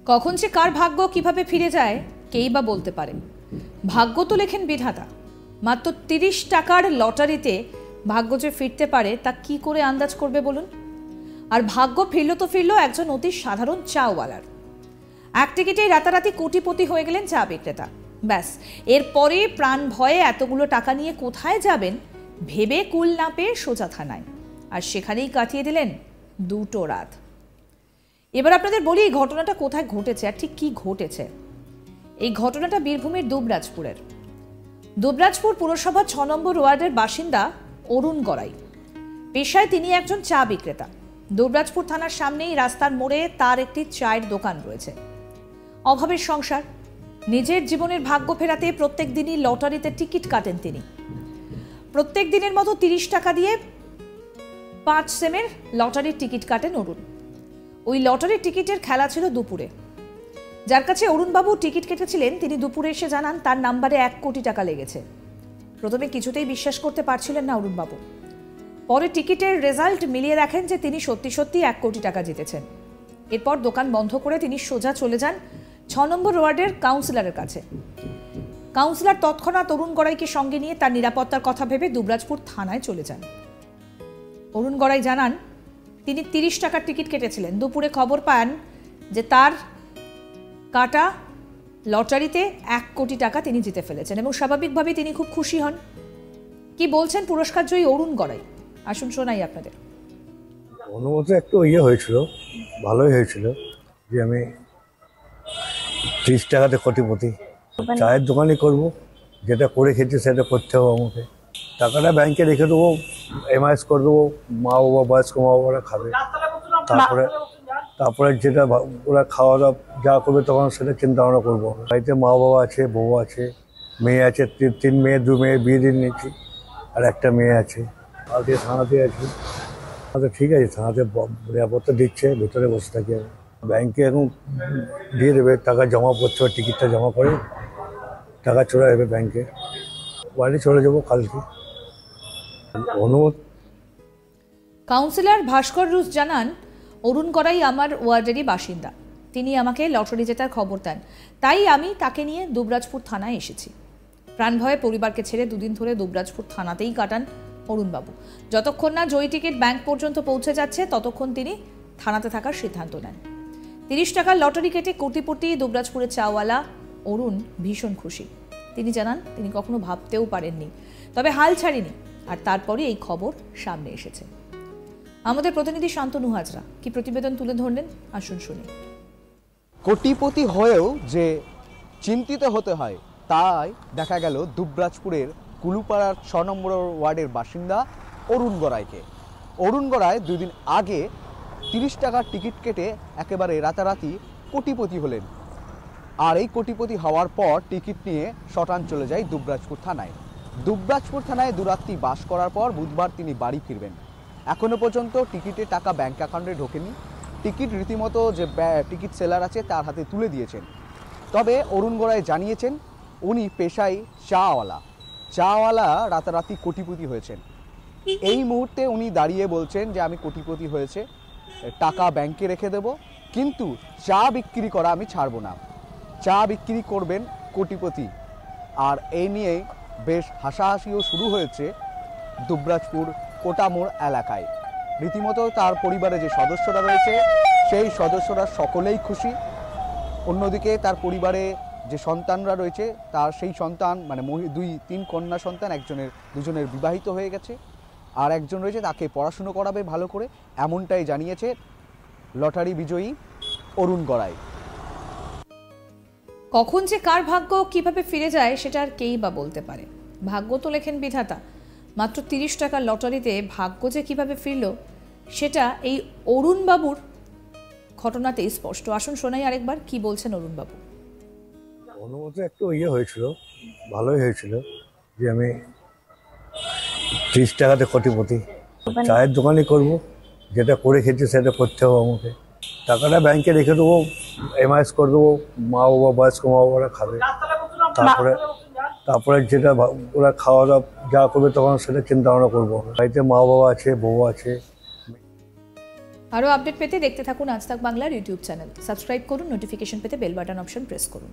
কখন যে কার ভাগ্য কিভাবে ফিরে যায় কেই বা বলতে পারে। ভাগ্য তো লেখেন বিধাতা। মাত্র ৩০ টাকার লটারিতে ভাগ্য যে ফিরতে পারে তা কি করে আন্দাজ করবে বলুন। আর ভাগ্য ফিরল তো ফিরল একজন অতি সাধারণ চাওয়ালার। এক টিকিটেই রাতারাতি কোটিপতি হয়ে গেলেন চা বিক্রেতা। ব্যাস, এরপরে প্রাণ ভয়ে এতগুলো টাকা নিয়ে কোথায় যাবেন ভেবে কুল না পেয়ে সোজা থানায়, আর সেখানেই কাটিয়ে দিলেন 2টো রাত। এবার আপনাদের বলি এই ঘটনাটা কোথায় ঘটেছে আর ঠিক কি ঘটেছে। এই ঘটনাটা বীরভূমের দুবরাজপুরের। দুবরাজপুর পুরসভা 6 নম্বর ওয়ার্ডের বাসিন্দা অরুণ গড়াই। পেশায় তিনি একজন চা বিক্রেতা। দুবরাজপুর থানার সামনেই রাস্তার মোড়ে তার একটি চায়ের দোকান রয়েছে। অভাবের সংসার, নিজের জীবনের ভাগ্য ফেরাতে প্রত্যেক দিনই লটারিতে টিকিট কাটেন তিনি। প্রত্যেক দিনের মতো 30 টাকা দিয়ে 5 সেমের লটারির টিকিট কাটেন অরুণ। ওই লটারির টিকিটের খেলা ছিল দুপুরে। যার কাছে অরুণবাবু টিকিট কেটেছিলেন তিনি দুপুরে এসে জানান তার নাম্বারে 1 কোটি টাকা লেগেছে। প্রথমে কিছুতেই বিশ্বাস করতে পারছিলেন না অরুণবাবু। পরে টিকিটের রেজাল্ট মিলিয়ে দেখেন যে তিনি সত্যি সত্যি 1 কোটি টাকা জিতেছেন। এরপর দোকান বন্ধ করে তিনি সোজা চলে যান 6 নম্বর ওয়ার্ডের কাউন্সিলরের কাছে। কাউন্সিলর তৎক্ষণাৎ অরুণ গড়াইকে সঙ্গে নিয়ে তার নিরাপত্তার কথা ভেবে দুবরাজপুর থানায় চলে যান। অরুণ গড়াই জানান তিনি 30 টাকার টিকিট কেটেছিলেন। দুপুরে খবর পান যে তার কাটা লটারিতে 1 কোটি টাকা তিনি জিতে ফেলেছেন এবং স্বাভাবিকভাবেই তিনি খুব খুশি হন। কি বলছেন পুরস্কার জয়ী অরুণ গড়াই, আসুন শোনাই আপনাদের। অনুমত একটু হয়েছিল, ভালোই হয়েছিল যে আমি 30 টাকাতে কোটিপতি। চায়ের দোকানই করব, যেটা করে খেয়েছি সেটা করতে হবে আমাকে। টাকাটা ব্যাংকে রেখে দেবো, এমআইএস করে দেবো, মা বাবা বয়স্ক মা বাবারা খাবে। তারপরে যেটা ওরা খাওয়া দাওয়া যা করবে তখন সেটা চিন্তা ভাবনা করবো। বাড়িতে মা বাবা আছে, বউ আছে, মেয়ে আছে, 3 মেয়ে 2 মেয়ে বিয়ে দিয়ে নিয়েছি, আর একটা মেয়ে আছে। আগে থানাতে আছি। আচ্ছা ঠিক আছে, থানাতে নিরাপত্তা দিচ্ছে, ভেতরে বসে থাকি আমি। ব্যাংকে এখন দিয়ে দেবে, টাকা জমা করতে হবে, টিকিটটা জমা করে টাকা চলে যাবে ব্যাংকে। বাড়ি চলে যাবো কালকে। অনুমোদ কাউন্সিলর ভাস্কর রুস জানান অরুণ গড়াই আমার ওয়ার্ডেরই বাসিন্দা। তিনি আমাকে লটারি জেতার খবর দেন, তাই আমি তাকে নিয়ে দুবরাজপুর থানায় এসেছি। প্রাণ ভয়ে পরিবারকে ছেড়ে 2 দিন ধরে দুবরাজপুর থানাতেই কাটান অরুণবাবু। যতক্ষণ না জয়ী টিকিট ব্যাংক পর্যন্ত পৌঁছে যাচ্ছে ততক্ষণ তিনি থানাতে থাকার সিদ্ধান্ত নেন। 30 টাকার লটারি কেটে কোটিপতি দুবরাজপুরের চাওয়ালা অরুণ ভীষণ খুশি। তিনি জানান তিনি কখনো ভাবতেও পারেননি, তবে হাল ছাড়েনি। আর তারপরে এই খবর সামনে এসেছে। আমাদের প্রতিনিধি শান্তনু হাজরা কি প্রতিবেদন তুলে ধরলেন, আসুন শুনি। কোটিপতি হয়েও যে চিন্তিত হতে হয় তাই দেখা গেল দুবরাজপুরের কুলুপাড়ার 6 নম্বর ওয়ার্ডের বাসিন্দা অরুণ গড়াইকে। অরুণ গড়াই 2 দিন আগে 30 টাকার টিকিট কেটে একেবারে রাতারাতি কোটিপতি হলেন। আর এই কোটিপতি হওয়ার পর টিকিট নিয়ে শটান চলে যায় দুবরাজপুর থানায়। দুবরাজপুর থানায় 2 রাত্রি বাস করার পর বুধবার তিনি বাড়ি ফিরবেন। এখনো পর্যন্ত টিকিটের টাকা ব্যাংক অ্যাকাউন্টে ঢোকেনি। টিকিট রীতিমতো যে টিকিট সেলার আছে তার হাতে তুলে দিয়েছেন। তবে অরুণ গড়াই জানিয়েছেন উনি পেশায় চাওয়ালা রাতারাতি কোটিপতি হয়েছেন। এই মুহূর্তে উনি দাঁড়িয়ে বলছেন যে আমি কোটিপতি হয়েছে, টাকা ব্যাংকে রেখে দেব, কিন্তু চা বিক্রি করা আমি ছাড়বো না। চা বিক্রি করবেন কোটিপতি। আর এই নিয়ে বেশ হাসাহাসিও শুরু হয়েছে দুবরাজপুর কোটামোড় এলাকায়। রীতিমতো তার পরিবারে যে সদস্যরা রয়েছে সেই সদস্যরা সকলেই খুশি। অন্যদিকে তার পরিবারে যে সন্তানরা রয়েছে তার সেই সন্তান মানে 2-3 কন্যা সন্তান, দুজনের বিবাহিত হয়ে গেছে, আর একজন রয়েছে তাকে পড়াশুনো করাবে ভালো করে, এমনটাই জানিয়েছে লটারি বিজয়ী অরুণ গড়াই। কখন যে কার ভাগ্য কিভাবে ফিরে যায় সেটা আর কেই বা বলতে পারে। ভাগ্য তো লেখেন বিধাতা। মাত্র 30 টাকার লটারিতে ভাগ্য যে কিভাবে ফিরল সেটা এই অরুণ বাবুর ঘটনাতেই স্পষ্ট। আসুন শোনাই আরেকবার কি বলছেন অরুণ বাবু। অনুমত একটু হয়েছিল, ভালোই হয়েছিল যে আমি 30 টাকাতে কোটিপতি। চায়ের দোকানই করব, যেটা করে খেয়েছি সেটা করতে হবে আমাকে। টাকাটা ব্যাংকে রেখে দেবো, এমআইএস করে দেবো, মা বাবা বয়স্ক মা বাবারা খাবে। তারপরে যেটা ওরা খাওয়া দাওয়া যা করবে তখন সেটা চিন্তা ভাবনা করবো। বাড়িতে মা বাবা আছে, বউ আছে, আরও আপডেট পেতে দেখতে থাকুন আজ তাক বাংলার ইউটিউব চ্যানেল। সাবস্ক্রাইব করুন, নোটিফিকেশন পেতে বেল বাটন অপশন প্রেস করুন।